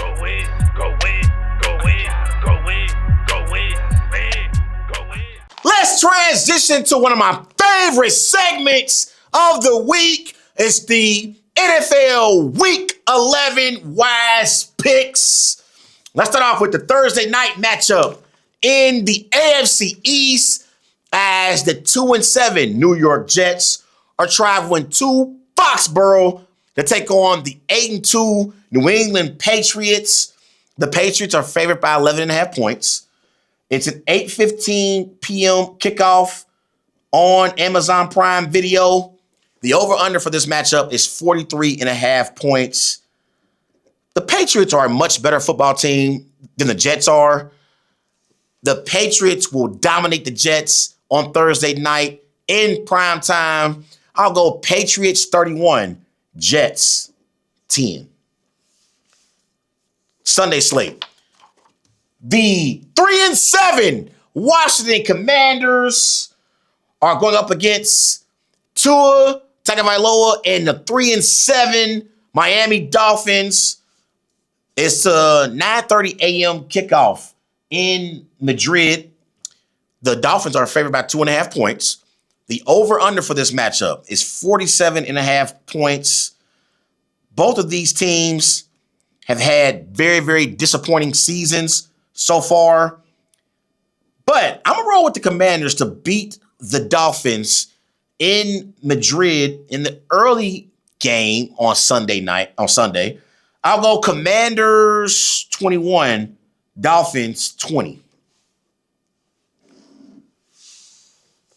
go in, go in, go in, go in, go in, man, go in. Let's transition to one of my favorite segments of the week. It's the NFL Week 11 Wise Picks. Let's start off with the Thursday night matchup in the AFC East as the 2-7 New York Jets are traveling to Foxborough to take on the 8-2 New England Patriots. The Patriots are favored by 11.5 points. It's an 8:15 p.m. kickoff on Amazon Prime Video. The over-under for this matchup is 43.5 points. The Patriots are a much better football team than the Jets are. The Patriots will dominate the Jets on Thursday night in prime time. I'll go Patriots 31, Jets 10. Sunday slate. The 3-7 Washington Commanders are going up against Tua Tagovailoa and the 3-7 Miami Dolphins. It's a 9:30 a.m. kickoff in Madrid. The Dolphins are favored by 2.5 points. The over-under for this matchup is 47.5 points. Both of these teams have had very, very disappointing seasons so far. But I'm going to roll with the Commanders to beat the Dolphins in Madrid in the early game on Sunday. I'll go Commanders 21, Dolphins 20.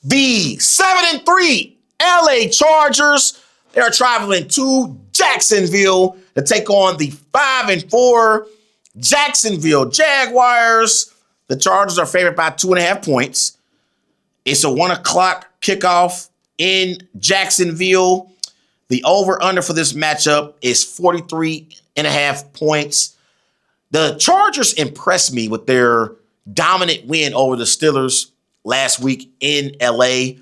The 7-3 LA Chargers, they are traveling to Jacksonville to take on the 5-4 Jacksonville Jaguars. The Chargers are favored by 2.5 points. It's a 1 o'clock kickoff in Jacksonville. The over-under for this matchup is 43.5 points. The Chargers impressed me with their dominant win over the Steelers last week in LA.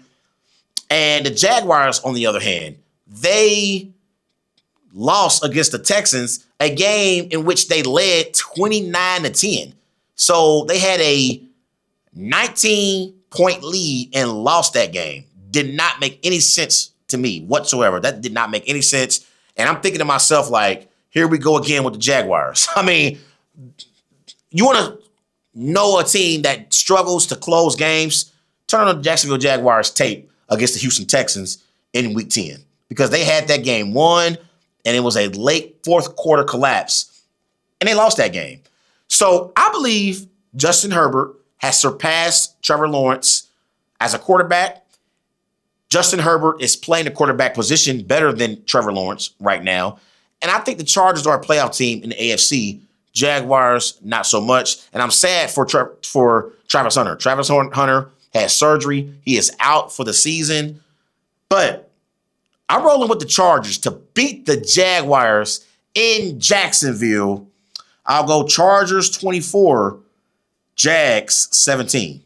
And the Jaguars, on the other hand, they lost against the Texans, a game in which they led 29-10. So they had a 19-point lead and lost that game. Did not make any sense to me whatsoever. That did not make any sense. And I'm thinking to myself, like, here we go again with the Jaguars. I mean, you want to know a team that struggles to close games? Turn on the Jacksonville Jaguars tape against the Houston Texans in Week 10. Because they had that game won, and it was a late fourth quarter collapse. And they lost that game. So I believe Justin Herbert has surpassed Trevor Lawrence as a quarterback. Justin Herbert is playing the quarterback position better than Trevor Lawrence right now. And I think the Chargers are a playoff team in the AFC. Jaguars, not so much. And I'm sad for Travis Hunter. Travis Hunter has surgery. He is out for the season. But I'm rolling with the Chargers to beat the Jaguars in Jacksonville. I'll go Chargers 24, Jags 17.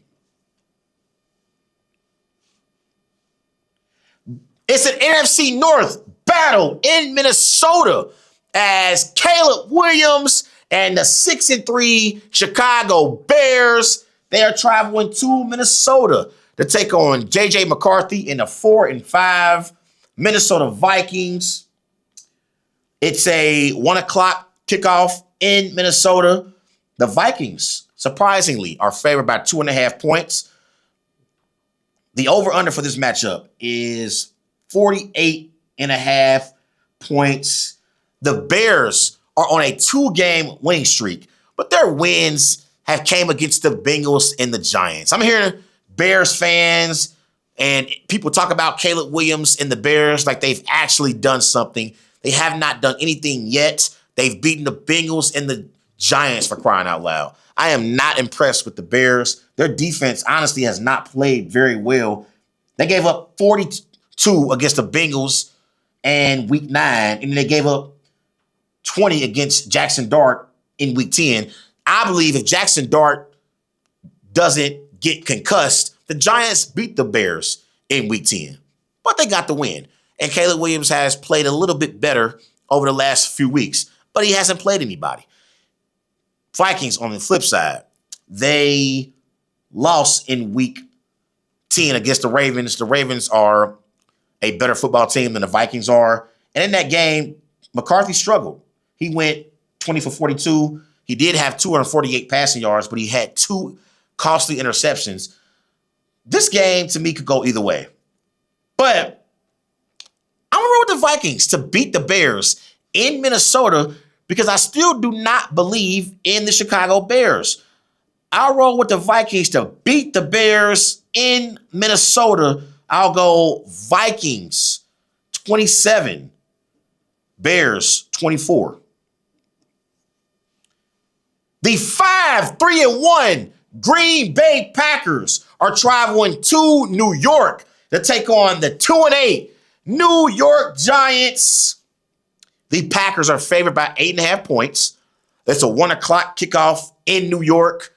It's an NFC North battle in Minnesota as Caleb Williams and the 6-3 Chicago Bears, they are traveling to Minnesota to take on J.J. McCarthy and the 4-5 Minnesota Vikings. It's a 1 o'clock kickoff in Minnesota. The Vikings, surprisingly, are favored by 2.5 points. The over-under for this matchup is 48.5 points. The Bears are on a 2-game winning streak, but their wins have came against the Bengals and the Giants. I'm hearing Bears fans and people talk about Caleb Williams and the Bears like they've actually done something. They have not done anything yet. They've beaten the Bengals and the Giants, for crying out loud. I am not impressed with the Bears. Their defense, honestly, has not played very well. They gave up 42 against the Bengals in Week 9, and they gave up 20 against Jackson Dart in Week 10. I believe if Jackson Dart doesn't get concussed, the Giants beat the Bears in Week 10. But they got the win. And Caleb Williams has played a little bit better over the last few weeks, but he hasn't played anybody. Vikings, on the flip side, they lost in week 10 against the Ravens. The Ravens are a better football team than the Vikings are. And in that game, McCarthy struggled. He went 20 for 42. He did have 248 passing yards, but he had 2 costly interceptions. This game, to me, could go either way. But I'm going to roll with the Vikings to beat the Bears in Minnesota because I still do not believe in the Chicago Bears. I'll roll with the Vikings to beat the Bears in Minnesota. I'll go Vikings 27, Bears 24. The 5-3-1 Green Bay Packers are traveling to New York to take on the 2-8 New York Giants. The Packers are favored by 8.5 points. It's a 1 o'clock kickoff in New York.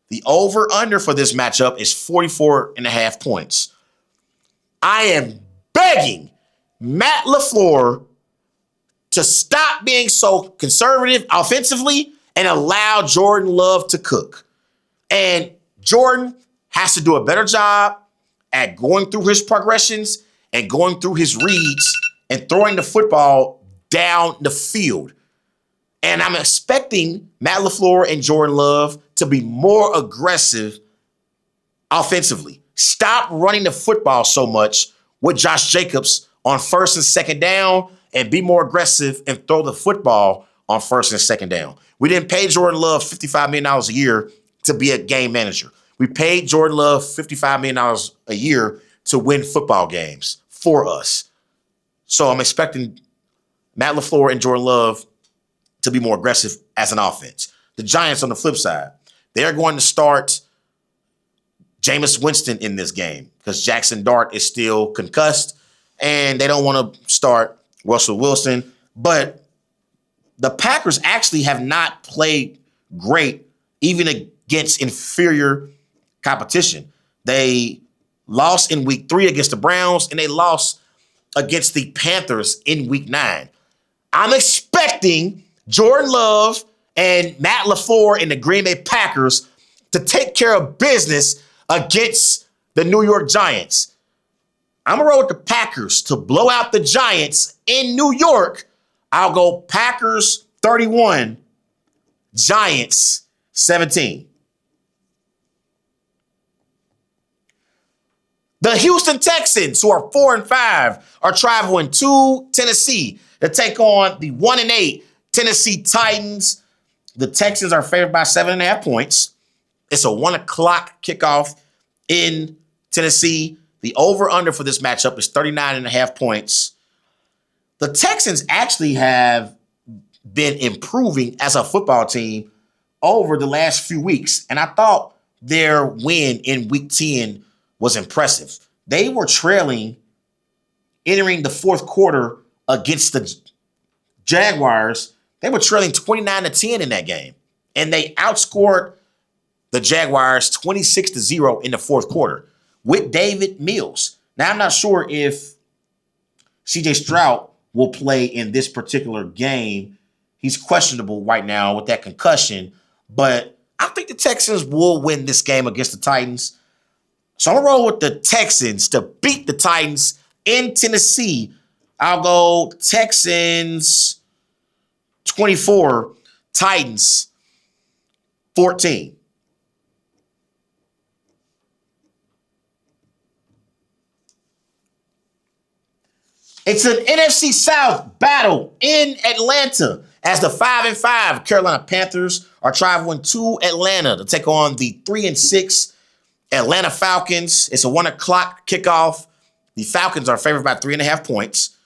The over-under for this matchup is 44.5 points. I am begging Matt LaFleur to stop being so conservative offensively and allow Jordan Love to cook. And Jordan has to do a better job at going through his progressions and going through his reads and throwing the football down the field. And I'm expecting Matt LaFleur and Jordan Love to be more aggressive offensively. Stop running the football so much with Josh Jacobs on first and second down and be more aggressive and throw the football on first and second down. We didn't pay Jordan Love $55 million a year to be a game manager. We paid Jordan Love $55 million a year to win football games for us. So I'm expecting Matt LaFleur and Jordan Love to be more aggressive as an offense. The Giants, on the flip side, they're going to start Jameis Winston in this game because Jackson Dart is still concussed, and they don't want to start Russell Wilson. But the Packers actually have not played great, even against inferior competition. They lost in week 3 against the Browns, and they lost against the Panthers in week 9. I'm expecting Jordan Love and Matt LaFleur and the Green Bay Packers to take care of business against the New York Giants. I'm going to roll with the Packers to blow out the Giants in New York. I'll go Packers 31, Giants 17. The Houston Texans, who are 4-5, are traveling to Tennessee to take on the 1-8 Tennessee Titans. The Texans are favored by 7.5 points. It's a 1 o'clock kickoff in Tennessee. The over-under for this matchup is 39.5 points. The Texans actually have been improving as a football team over the last few weeks, and I thought their win in week 10 was impressive. They were trailing entering the fourth quarter against the Jaguars. They were trailing 29-10 in that game, and they outscored the Jaguars 26-0 in the fourth quarter with David Mills. Now, I'm not sure if C.J. Stroud will play in this particular game. He's questionable right now with that concussion, but I think the Texans will win this game against the Titans. So I'm going to roll with the Texans to beat the Titans in Tennessee. I'll go Texans 24, Titans 14. It's an NFC South battle in Atlanta as the 5-5 Carolina Panthers are traveling to Atlanta to take on the 3-6 Atlanta Falcons. It's a 1 o'clock kickoff. The Falcons are favored by 3.5 points.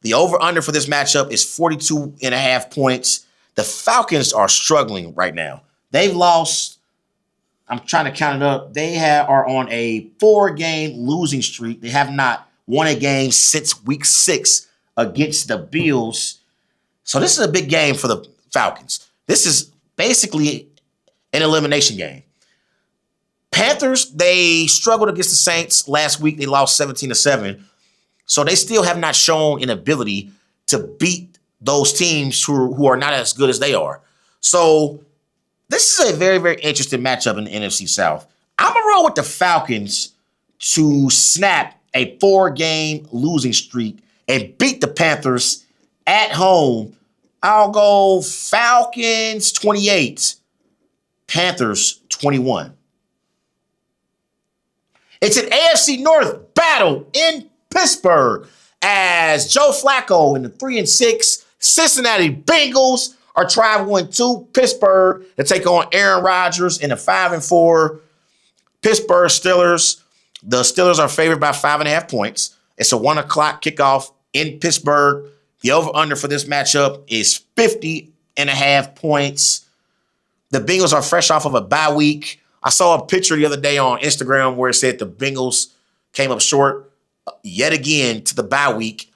The over-under for this matchup is 42.5 points. The Falcons are struggling right now. They've lost, I'm trying to count it up, they are on a 4-game losing streak. They have not won a game since week 6 against the Bills. So this is a big game for the Falcons. This is basically an elimination game. Panthers, they struggled against the Saints last week. They lost 17-7. So they still have not shown an ability to beat those teams who are not as good as they are. So This is a very, very interesting matchup in the NFC South. I'm going to roll with the Falcons to snap a 4-game losing streak and beat the Panthers at home. I'll go Falcons 28, Panthers 21. It's an AFC North battle in Pittsburgh as Joe Flacco and the 3-6 Cincinnati Bengals are traveling to Pittsburgh to take on Aaron Rodgers and the 5-4 Pittsburgh Steelers. The Steelers are favored by 5.5 points. It's a 1 o'clock kickoff in Pittsburgh. The over-under for this matchup is 50.5 points. The Bengals are fresh off of a bye week. I saw a picture the other day on Instagram where it said the Bengals came up short yet again to the bye week,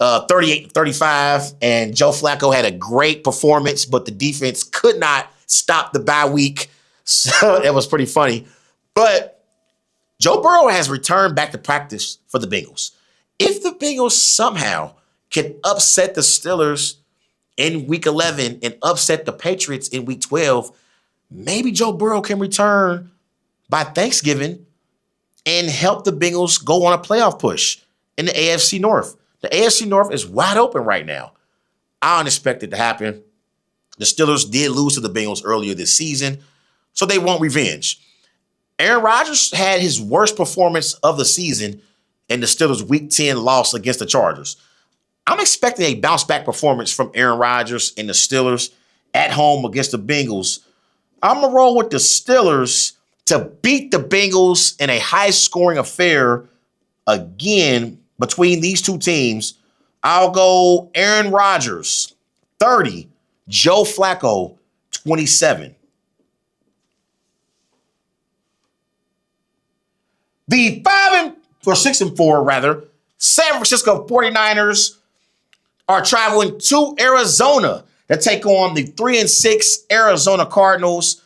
38-35, and Joe Flacco had a great performance, but the defense could not stop the bye week. So it was pretty funny. But Joe Burrow has returned back to practice for the Bengals. If the Bengals somehow can upset the Steelers in week 11 and upset the Patriots in week 12, maybe Joe Burrow can return by Thanksgiving and help the Bengals go on a playoff push in the AFC North. The AFC North is wide open right now. I don't expect it to happen. The Steelers did lose to the Bengals earlier this season, so they want revenge. Aaron Rodgers had his worst performance of the season in the Steelers' Week 10 loss against the Chargers. I'm expecting a bounce-back performance from Aaron Rodgers and the Steelers at home against the Bengals. I'm going to roll with the Steelers to beat the Bengals in a high-scoring affair again between these two teams. I'll go Aaron Rodgers, 30, Joe Flacco, 27. The 6-4, San Francisco 49ers are traveling to Arizona to take on the 3-6 Arizona Cardinals.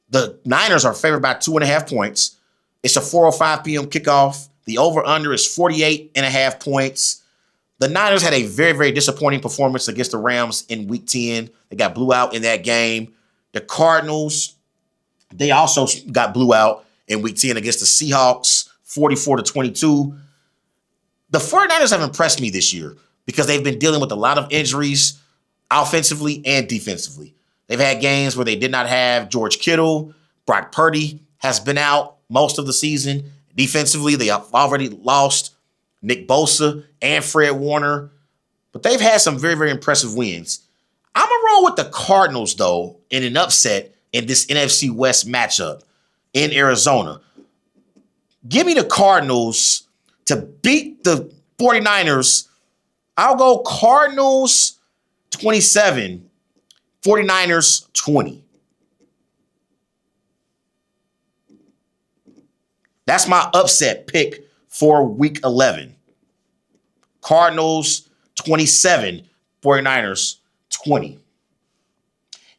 The Niners are favored by 2.5 points. It's a 4:05 p.m. kickoff. The over-under is 48.5 points. The Niners had a very, very disappointing performance against the Rams in Week 10. They got blew out in that game. The Cardinals, they also got blew out in Week 10 against the Seahawks, 44-22. The 49ers have impressed me this year because they've been dealing with a lot of injuries offensively and defensively. They've had games where they did not have George Kittle. Brock Purdy has been out most of the season. Defensively, they have already lost Nick Bosa and Fred Warner. But they've had some very, very impressive wins. I'm going to roll with the Cardinals, though, in an upset in this NFC West matchup in Arizona. Give me the Cardinals to beat the 49ers. I'll go Cardinals 27, 49ers 20. That's my upset pick for Week 11. Cardinals 27, 49ers 20.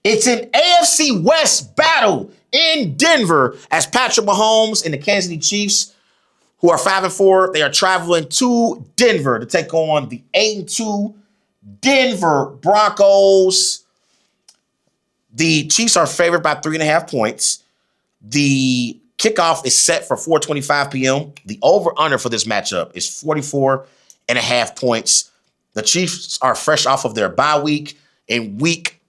It's an AFC West battle in Denver as Patrick Mahomes and the Kansas City Chiefs, who are 5-4, they are traveling to Denver to take on the 8-2 Denver Broncos. The Chiefs are favored by 3.5 points. The kickoff is set for 4:25 p.m. The over-under for this matchup is 44.5 points. The Chiefs are fresh off of their bye week. In Week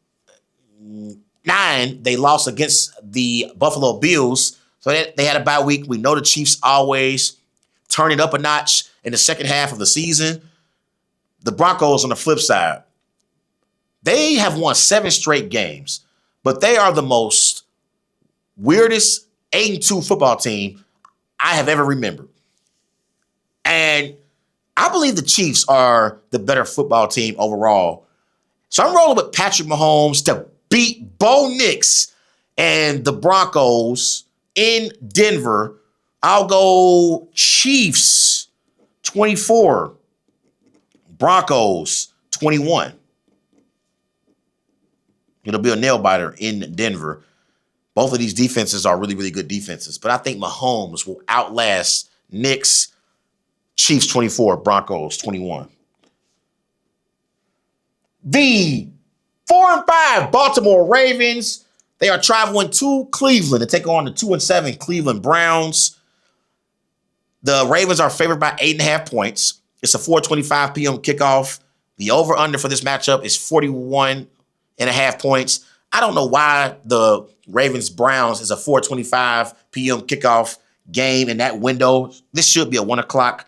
9, they lost against the Buffalo Bills. So they had a bye week. We know the Chiefs always turn it up a notch in the second half of the season. The Broncos on the flip side, they have won 7 straight games, but they are the most weirdest 8-2 football team I have ever remembered. And I believe the Chiefs are the better football team overall. So I'm rolling with Patrick Mahomes to beat Bo Nix and the Broncos in Denver. I'll go Chiefs 24, Broncos 21. It'll be a nail biter in Denver. Both of these defenses are really, really good defenses, but I think Mahomes will outlast Nix. Chiefs 24, Broncos 21. The 4-5 Baltimore Ravens, They are traveling to Cleveland to take on the 2-7 Cleveland Browns. The Ravens are favored by 8.5 points. It's a 4:25 p.m. kickoff. The over-under for this matchup is 41.5 points. I don't know why the Ravens-Browns is a 4:25 p.m. kickoff game in that window. This should be a 1 o'clock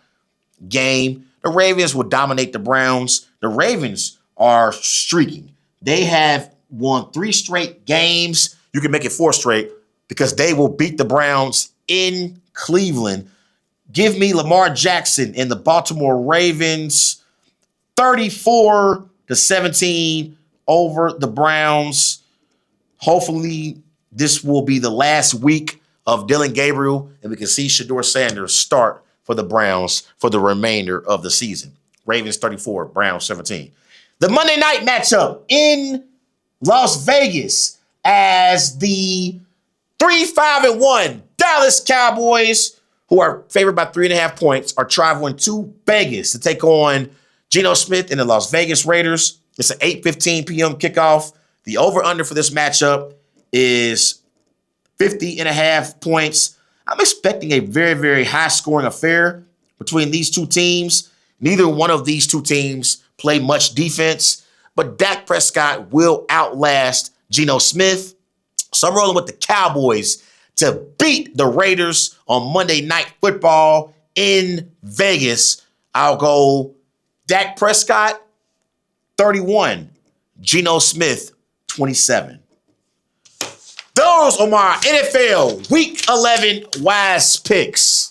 game. The Ravens will dominate the Browns. The Ravens are streaking. They have won 3 straight games. You can make it 4 straight because they will beat the Browns in Cleveland. Give me Lamar Jackson and the Baltimore Ravens 34-17 over the Browns. Hopefully, this will be the last week of Dylan Gabriel, and we can see Shedeur Sanders start for the Browns for the remainder of the season. Ravens 34, Browns 17. The Monday night matchup in Las Vegas as the 3-5-1 Dallas Cowboys, who are favored by 3.5 points, are traveling to Vegas to take on Geno Smith and the Las Vegas Raiders. It's an 8:15 p.m. kickoff. The over-under for this matchup is 50.5 points. I'm expecting a very, very high-scoring affair between these two teams. Neither one of these two teams play much defense, but Dak Prescott will outlast Geno Smith. So I'm rolling with the Cowboys to beat the Raiders on Monday Night Football in Vegas. I'll go Dak Prescott, 31. Geno Smith, 27. Those are my NFL Week 11 Wise Picks.